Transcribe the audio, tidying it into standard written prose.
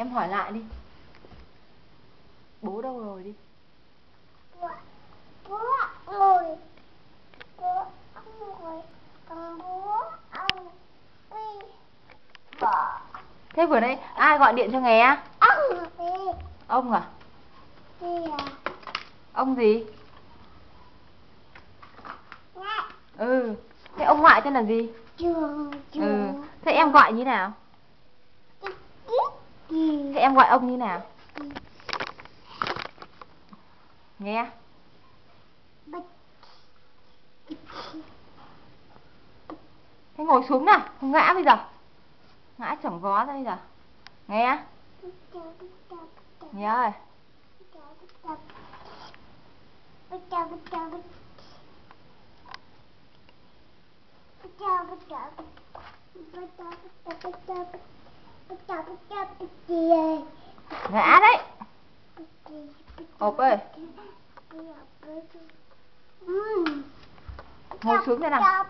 Em hỏi lại đi. Bố đâu rồi đi? Bố ngồi. Bố ngồi. Còn bố ông đi bỏ. Thế vừa nãy ai gọi điện cho nghe? Ông đi. Ông à? Đi à? Ông gì? Ngoại. Ừ. Thế ông ngoại tên là gì? Trường. Ừ. Thế em gọi như nào? Thế em gọi ông như nào? Nghe. Thế ngồi xuống nào, không ngã bây giờ. Ngã chỏng vó ra bây giờ. Nghe. Nghe ơi. Ngã đấy. Ộp ơi. Ngồi xuống đây nào.